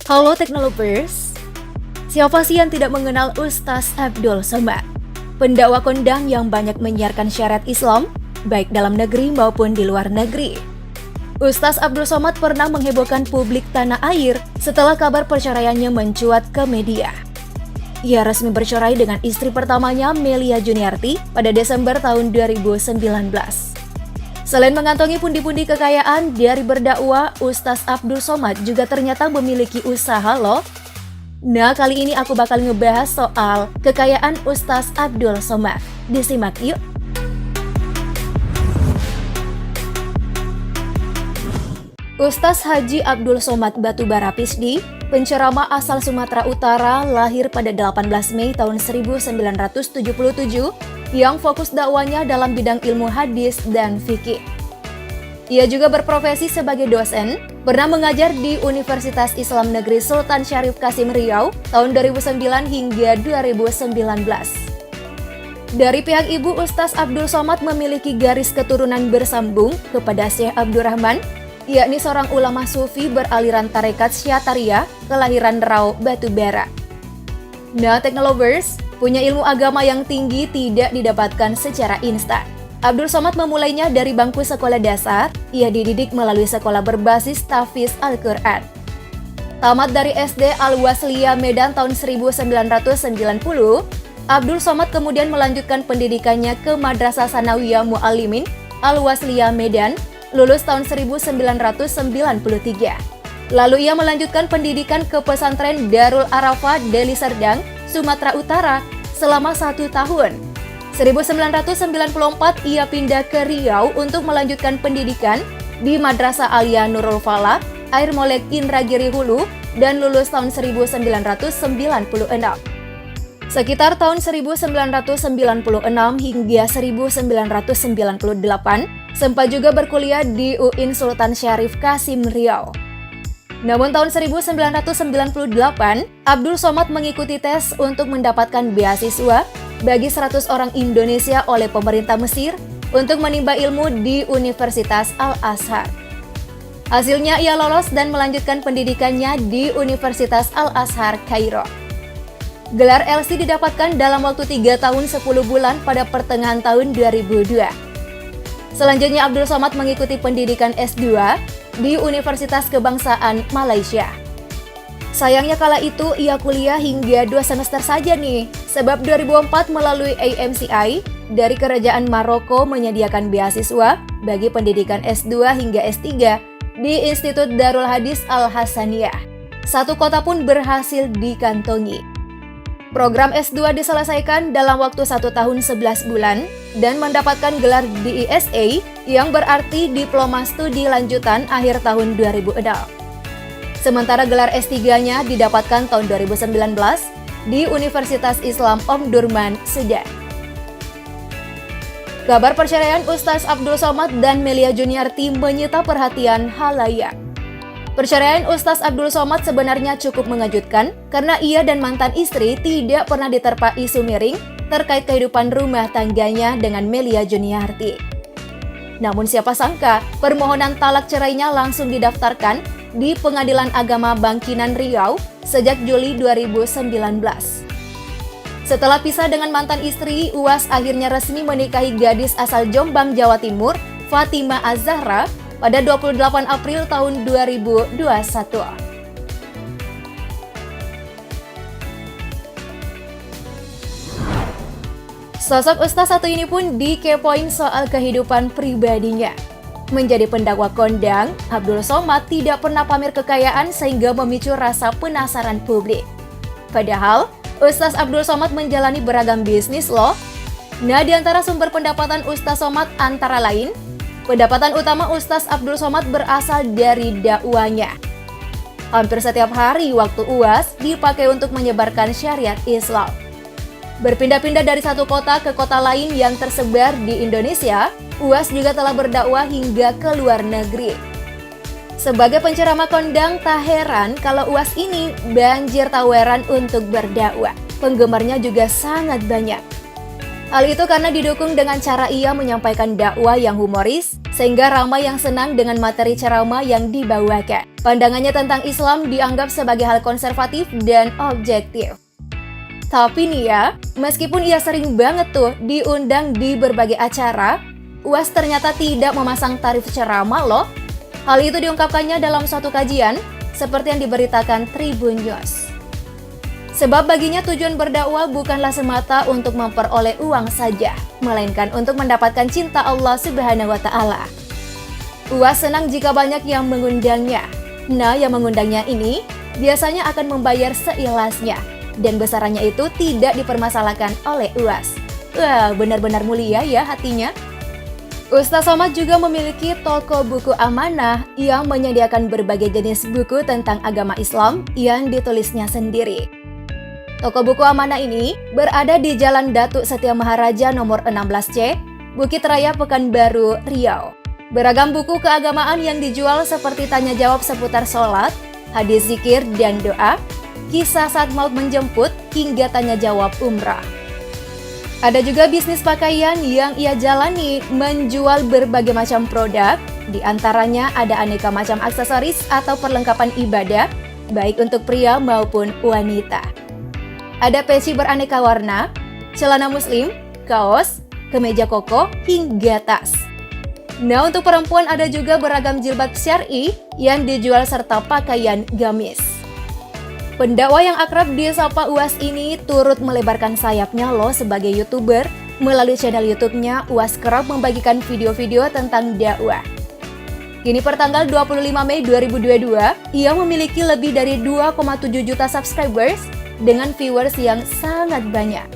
Halo Teknolovers, siapa sih yang tidak mengenal Ustaz Abdul Somad? Pendakwa kondang yang banyak menyiarkan syariat Islam, baik dalam negeri maupun di luar negeri. Ustaz Abdul Somad pernah menghebohkan publik tanah air setelah kabar perceraiannya mencuat ke media. Ia resmi bercerai dengan istri pertamanya Melia Juniarti pada Desember tahun 2019. Selain mengantongi pundi-pundi kekayaan dari berdakwah, Ustaz Abdul Somad juga ternyata memiliki usaha loh. Nah, kali ini aku bakal ngebahas soal kekayaan Ustaz Abdul Somad. Disimak yuk. Ustaz Haji Abdul Somad Batubara Pisdi, penceramah asal Sumatera Utara, lahir pada 18 Mei tahun 1977 yang fokus dakwanya dalam bidang ilmu hadis dan fikih. Ia juga berprofesi sebagai dosen, pernah mengajar di Universitas Islam Negeri Sultan Syarif Kasim Riau tahun 2009 hingga 2019. Dari pihak ibu, Ustaz Abdul Somad memiliki garis keturunan bersambung kepada Syekh Abdurrahman, yakni seorang ulama sufi beraliran tarekat Syatariyah kelahiran Rau, Batubara. Nah, Teknolovers, punya ilmu agama yang tinggi tidak didapatkan secara instan. Abdul Somad memulainya dari bangku sekolah dasar. Ia dididik melalui sekolah berbasis tahfiz Al-Quran. Tamat dari SD Al-Wasliyah Medan tahun 1990, Abdul Somad kemudian melanjutkan pendidikannya ke Madrasah Sanawiyah Muallimin Al-Wasliyah Medan, lulus tahun 1993. Lalu ia melanjutkan pendidikan ke pesantren Darul Arafah Deli Serdang, Sumatera Utara selama 1 tahun. 1994 ia pindah ke Riau untuk melanjutkan pendidikan di Madrasah Alia Nurul Falah, Air Molek Indragiri Hulu, dan lulus tahun 1996. Sekitar tahun 1996 hingga 1998, sempat juga berkuliah di UIN Sultan Syarif Kasim Riau. Namun tahun 1998, Abdul Somad mengikuti tes untuk mendapatkan beasiswa bagi 100 orang Indonesia oleh pemerintah Mesir untuk menimba ilmu di Universitas Al-Azhar. Hasilnya ia lolos dan melanjutkan pendidikannya di Universitas Al-Azhar, Kairo. Gelar LC didapatkan dalam waktu 3 tahun 10 bulan pada pertengahan tahun 2002. Selanjutnya Abdul Somad mengikuti pendidikan S2 di Universitas Kebangsaan Malaysia. Sayangnya kala itu ia kuliah hingga 2 semester saja nih, sebab 2004 melalui AMCI dari Kerajaan Maroko menyediakan beasiswa bagi pendidikan S2 hingga S3 di Institut Darul Hadis Al-Hasaniyah. 1 kota pun berhasil dikantongi. Program S2 diselesaikan dalam waktu 1 tahun 11 bulan dan mendapatkan gelar DISA yang berarti Diploma Studi Lanjutan akhir tahun 2006. Sementara gelar S3-nya didapatkan tahun 2019 di Universitas Islam Omdurman, Sudan. Kabar perceraian Ustaz Abdul Somad dan Melia Juniarti menyita perhatian halayak. Perceraian Ustaz Abdul Somad sebenarnya cukup mengejutkan karena ia dan mantan istri tidak pernah diterpa isu miring terkait kehidupan rumah tangganya dengan Melia Juniarti. Namun siapa sangka permohonan talak cerainya langsung didaftarkan di Pengadilan Agama Bangkinang Riau sejak Juli 2019. Setelah pisah dengan mantan istri, UAS akhirnya resmi menikahi gadis asal Jombang, Jawa Timur, Fatimah Az-Zahra, pada 28 April tahun 2021. Sosok Ustaz satu ini pun dikepoin soal kehidupan pribadinya. Menjadi pendakwa kondang, Abdul Somad tidak pernah pamer kekayaan sehingga memicu rasa penasaran publik. Padahal, Ustaz Abdul Somad menjalani beragam bisnis loh. Nah, di antara sumber pendapatan Ustaz Somad antara lain, pendapatan utama Ustaz Abdul Somad berasal dari dakwanya. Hampir setiap hari waktu UAS dipakai untuk menyebarkan syariat Islam. Berpindah-pindah dari satu kota ke kota lain yang tersebar di Indonesia, UAS juga telah berdakwah hingga ke luar negeri. Sebagai penceramah kondang, tak heran kalau UAS ini banjir tawaran untuk berdakwah. Penggemarnya juga sangat banyak. Hal itu karena didukung dengan cara ia menyampaikan dakwah yang humoris, sehingga ramai yang senang dengan materi ceramah yang dibawakan. Pandangannya tentang Islam dianggap sebagai hal konservatif dan objektif. Tapi nih ya, meskipun ia sering banget tuh diundang di berbagai acara, UAS ternyata tidak memasang tarif ceramah loh. Hal itu diungkapkannya dalam suatu kajian, seperti yang diberitakan Tribun News. Sebab baginya tujuan berdakwah bukanlah semata untuk memperoleh uang saja, melainkan untuk mendapatkan cinta Allah Subhanahu wa Ta'ala. UAS senang jika banyak yang mengundangnya. Nah, yang mengundangnya ini biasanya akan membayar seikhlasnya, dan besarannya itu tidak dipermasalahkan oleh UAS. Wah, benar-benar mulia ya hatinya. Ustaz Somad juga memiliki toko buku amanah yang menyediakan berbagai jenis buku tentang agama Islam yang ditulisnya sendiri. Toko buku amanah ini berada di Jalan Datuk Setia Maharaja nomor 16C, Bukit Raya, Pekanbaru, Riau. Beragam buku keagamaan yang dijual seperti tanya jawab seputar sholat, hadis zikir dan doa, kisah saat maut menjemput, hingga tanya jawab umrah. Ada juga bisnis pakaian yang ia jalani, menjual berbagai macam produk, di antaranya ada aneka macam aksesoris atau perlengkapan ibadah, baik untuk pria maupun wanita. Ada peci beraneka warna, celana muslim, kaos, kemeja koko, hingga tas. Nah, untuk perempuan ada juga beragam jilbab syar'i yang dijual serta pakaian gamis. Pendakwah yang akrab disapa UAS ini turut melebarkan sayapnya loh sebagai YouTuber. Melalui channel YouTube-nya, UAS kerap membagikan video-video tentang dakwah. Kini pertanggal 25 Mei 2022, ia memiliki lebih dari 2,7 juta subscribers dengan viewers yang sangat banyak.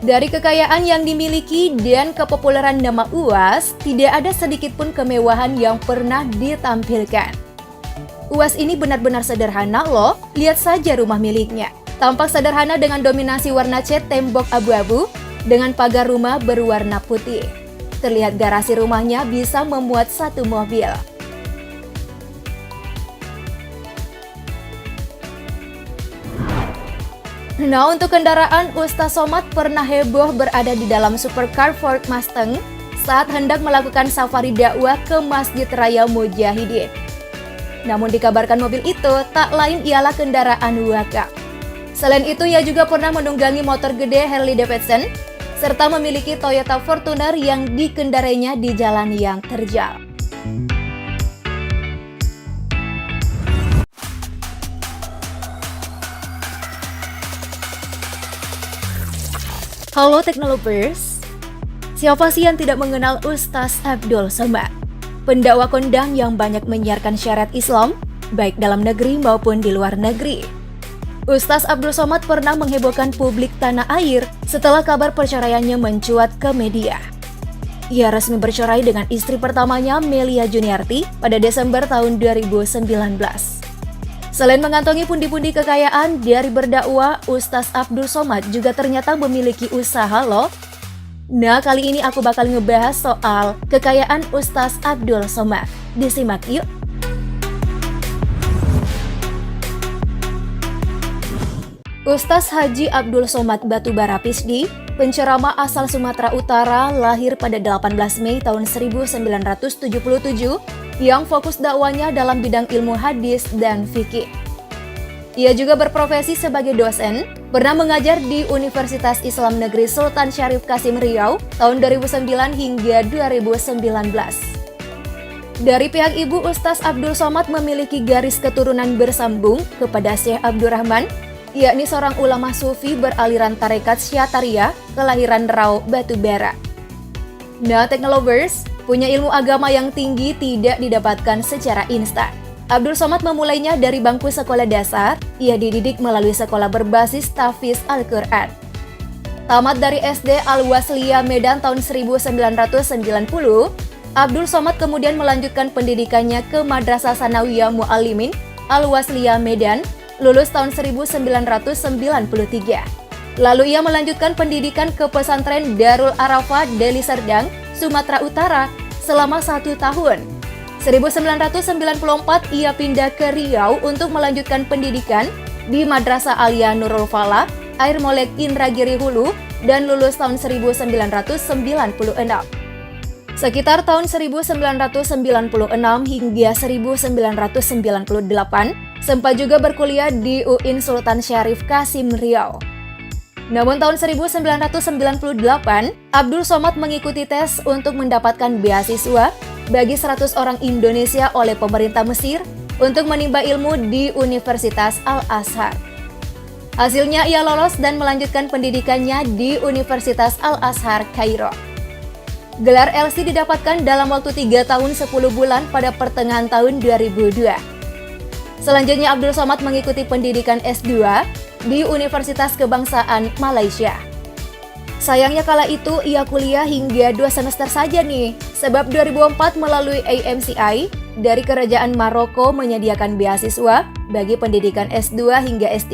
Dari kekayaan yang dimiliki dan kepopuleran nama UAS, tidak ada sedikit pun kemewahan yang pernah ditampilkan. UAS ini benar-benar sederhana loh, lihat saja rumah miliknya. Tampak sederhana dengan dominasi warna cat tembok abu-abu, dengan pagar rumah berwarna putih. Terlihat garasi rumahnya bisa memuat satu mobil. Nah, untuk kendaraan, Ustaz Somad pernah heboh berada di dalam supercar Ford Mustang saat hendak melakukan safari dakwah ke Masjid Raya Mujahidin. Namun dikabarkan mobil itu tak lain ialah kendaraan wakaf. Selain itu, ia juga pernah menunggangi motor gede Harley Davidson, serta memiliki Toyota Fortuner yang dikendarainya di jalan yang terjal. Halo Teknolovers, siapa sih yang tidak mengenal Ustaz Abdul Somad? Pendakwah kondang yang banyak menyiarkan syariat Islam, baik dalam negeri maupun di luar negeri. Ustaz Abdul Somad pernah menghebohkan publik tanah air setelah kabar perceraiannya mencuat ke media. Ia resmi bercerai dengan istri pertamanya, Melia Juniarti, pada Desember tahun 2019. Selain mengantongi pundi-pundi kekayaan dari berdakwah, Ustaz Abdul Somad juga ternyata memiliki usaha loh. Nah, kali ini aku bakal ngebahas soal kekayaan Ustaz Abdul Somad. Disimak yuk. Ustaz Haji Abdul Somad Batubara Pisdi, penceramah asal Sumatera Utara, lahir pada 18 Mei tahun 1977, yang fokus dakwanya dalam bidang ilmu hadis dan fikih. Ia juga berprofesi sebagai dosen, pernah mengajar di Universitas Islam Negeri Sultan Syarif Kasim Riau tahun 2009 hingga 2019. Dari pihak ibu, Ustaz Abdul Somad memiliki garis keturunan bersambung kepada Syekh Abdurrahman, yakni seorang ulama sufi beraliran tarekat Syatariyah kelahiran Rau, Batubara. Nah, Teknolovers, punya ilmu agama yang tinggi tidak didapatkan secara instan. Abdul Somad memulainya dari bangku sekolah dasar. Ia dididik melalui sekolah berbasis tahfiz Al-Quran. Tamat dari SD Al-Wasliyah Medan tahun 1990, Abdul Somad kemudian melanjutkan pendidikannya ke Madrasah Sanawiyah Muallimin Al-Wasliyah Medan, lulus tahun 1993. Lalu ia melanjutkan pendidikan ke pesantren Darul Arafah Deli Serdang, Sumatera Utara selama 1 tahun. 1994 ia pindah ke Riau untuk melanjutkan pendidikan di Madrasah Alia Nurul Falah, Air Molek Indragiri Hulu, dan lulus tahun 1996. Sekitar tahun 1996 hingga 1998, sempat juga berkuliah di UIN Sultan Syarif Kasim Riau. Namun tahun 1998, Abdul Somad mengikuti tes untuk mendapatkan beasiswa bagi 100 orang Indonesia oleh pemerintah Mesir untuk menimba ilmu di Universitas Al-Azhar. Hasilnya ia lolos dan melanjutkan pendidikannya di Universitas Al-Azhar, Kairo. Gelar LC didapatkan dalam waktu 3 tahun 10 bulan pada pertengahan tahun 2002. Selanjutnya Abdul Somad mengikuti pendidikan S2 di Universitas Kebangsaan Malaysia. Sayangnya kala itu ia kuliah hingga 2 semester saja nih, sebab 2004 melalui AMCI dari Kerajaan Maroko menyediakan beasiswa bagi pendidikan S2 hingga S3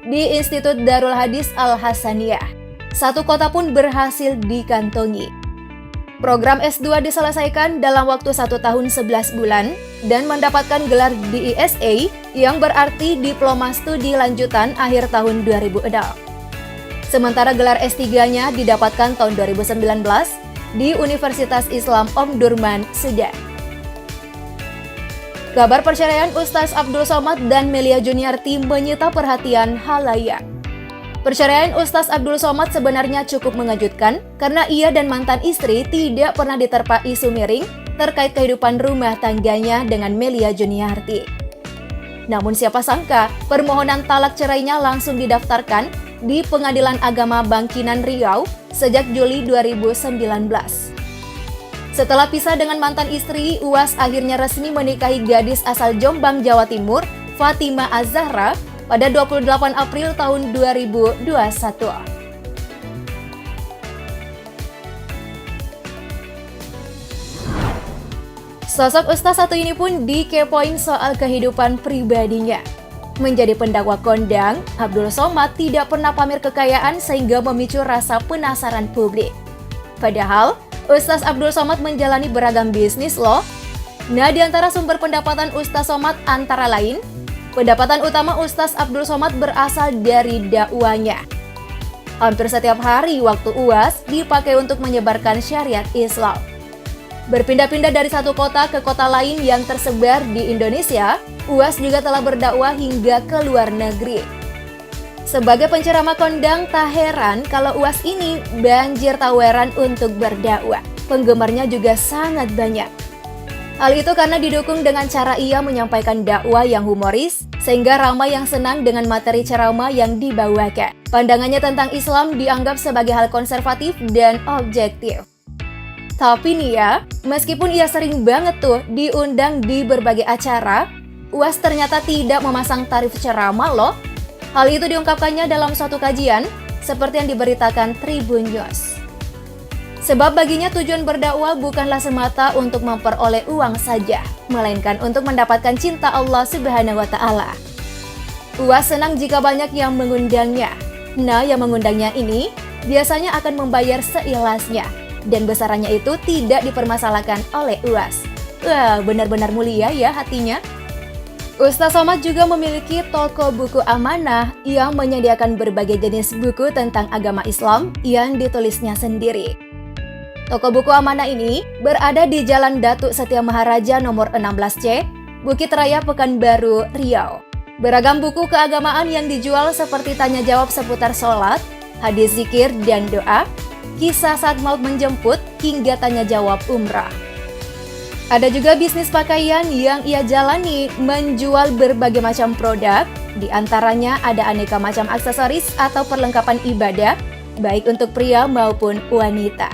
di Institut Darul Hadis Al-Hasaniyah. Satu kota pun berhasil dikantongi. Program S2 diselesaikan dalam waktu 1 tahun 11 bulan dan mendapatkan gelar DESA yang berarti Diploma Studi Lanjutan akhir tahun 2006. Sementara gelar S3-nya didapatkan tahun 2019 di Universitas Islam Omdurman, Sudan. Kabar perceraian Ustaz Abdul Somad dan Melia Juniarti menyita perhatian khalayak. Perceraian Ustaz Abdul Somad sebenarnya cukup mengejutkan karena ia dan mantan istri tidak pernah diterpa isu miring terkait kehidupan rumah tangganya dengan Melia Juniarti. Namun siapa sangka permohonan talak cerainya langsung didaftarkan di Pengadilan Agama Bangkinang Riau sejak Juli 2019. Setelah pisah dengan mantan istri, Uwas akhirnya resmi menikahi gadis asal Jombang, Jawa Timur, Fatima Az-Zahra, pada 28 April tahun 2021. Sosok ustaz satu ini pun dikepoin soal kehidupan pribadinya. Menjadi pendakwa kondang, Abdul Somad tidak pernah pamer kekayaan sehingga memicu rasa penasaran publik. Padahal, Ustaz Abdul Somad menjalani beragam bisnis loh. Nah, di antara sumber pendapatan Ustaz Somad antara lain, pendapatan utama Ustaz Abdul Somad berasal dari dakwanya. Hampir setiap hari waktu UAS dipakai untuk menyebarkan syariat Islam. Berpindah-pindah dari satu kota ke kota lain yang tersebar di Indonesia, UAS juga telah berdakwah hingga ke luar negeri. Sebagai penceramah kondang, tak heran kalau UAS ini banjir tawaran untuk berdakwah. Penggemarnya juga sangat banyak. Hal itu karena didukung dengan cara ia menyampaikan dakwah yang humoris, sehingga ramai yang senang dengan materi ceramah yang dibawakan. Pandangannya tentang Islam dianggap sebagai hal konservatif dan objektif. Tapi nih ya, meskipun ia sering banget tuh diundang di berbagai acara, UAS ternyata tidak memasang tarif ceramah loh. Hal itu diungkapkannya dalam suatu kajian, seperti yang diberitakan Tribun News. Sebab baginya tujuan berdakwah bukanlah semata untuk memperoleh uang saja, melainkan untuk mendapatkan cinta Allah Subhanahu wa Ta'ala. UAS senang jika banyak yang mengundangnya. Nah, yang mengundangnya ini biasanya akan membayar seikhlasnya, dan besarannya itu tidak dipermasalahkan oleh UAS. Wah, benar-benar mulia ya hatinya. Ustaz Somad juga memiliki toko buku amanah yang menyediakan berbagai jenis buku tentang agama Islam yang ditulisnya sendiri. Toko buku amanah ini berada di Jalan Datuk Setia Maharaja nomor 16C, Bukit Raya, Pekanbaru, Riau. Beragam buku keagamaan yang dijual seperti tanya jawab seputar sholat, hadis zikir dan doa, kisah saat maut menjemput, hingga tanya jawab umrah. Ada juga bisnis pakaian yang ia jalani, menjual berbagai macam produk, di antaranya ada aneka macam aksesoris atau perlengkapan ibadah, baik untuk pria maupun wanita.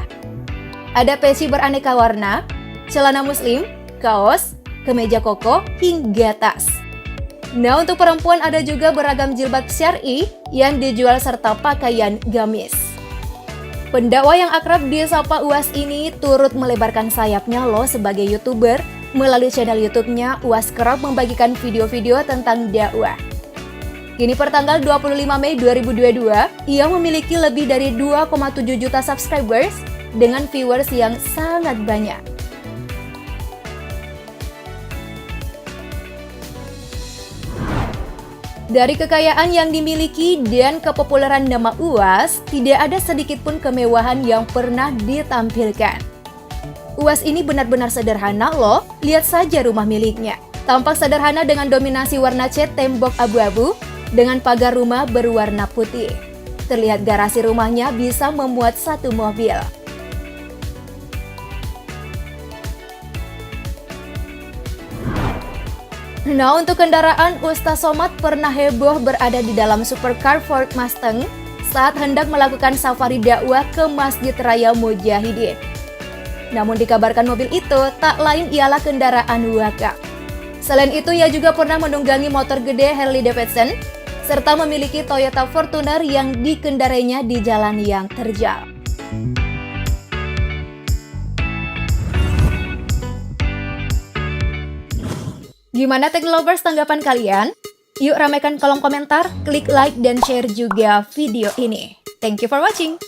Ada peci beraneka warna, celana muslim, kaos, kemeja koko, hingga tas. Nah, untuk perempuan ada juga beragam jilbab syar'i yang dijual serta pakaian gamis. Pendakwa yang akrab disapa UAS ini turut melebarkan sayapnya loh sebagai YouTuber. Melalui channel YouTube-nya, UAS kerap membagikan video-video tentang dakwah. Kini pertanggal 25 Mei 2022, ia memiliki lebih dari 2,7 juta subscribers dengan viewers yang sangat banyak. Dari kekayaan yang dimiliki dan kepopuleran nama Uwas, tidak ada sedikit pun kemewahan yang pernah ditampilkan. Uwas ini benar-benar sederhana loh, lihat saja rumah miliknya. Tampak sederhana dengan dominasi warna cat tembok abu-abu, dengan pagar rumah berwarna putih. Terlihat garasi rumahnya bisa memuat satu mobil. Nah, untuk kendaraan, Ustaz Somad pernah heboh berada di dalam supercar Ford Mustang saat hendak melakukan safari dakwah ke Masjid Raya Mujahidin. Namun dikabarkan mobil itu tak lain ialah kendaraan wakaf. Selain itu, ia juga pernah menunggangi motor gede Harley Davidson, serta memiliki Toyota Fortuner yang dikendarainya di jalan yang terjal. Gimana Teknolovers tanggapan kalian? Yuk ramaikan kolom komentar, klik like dan share juga video ini. Thank you for watching.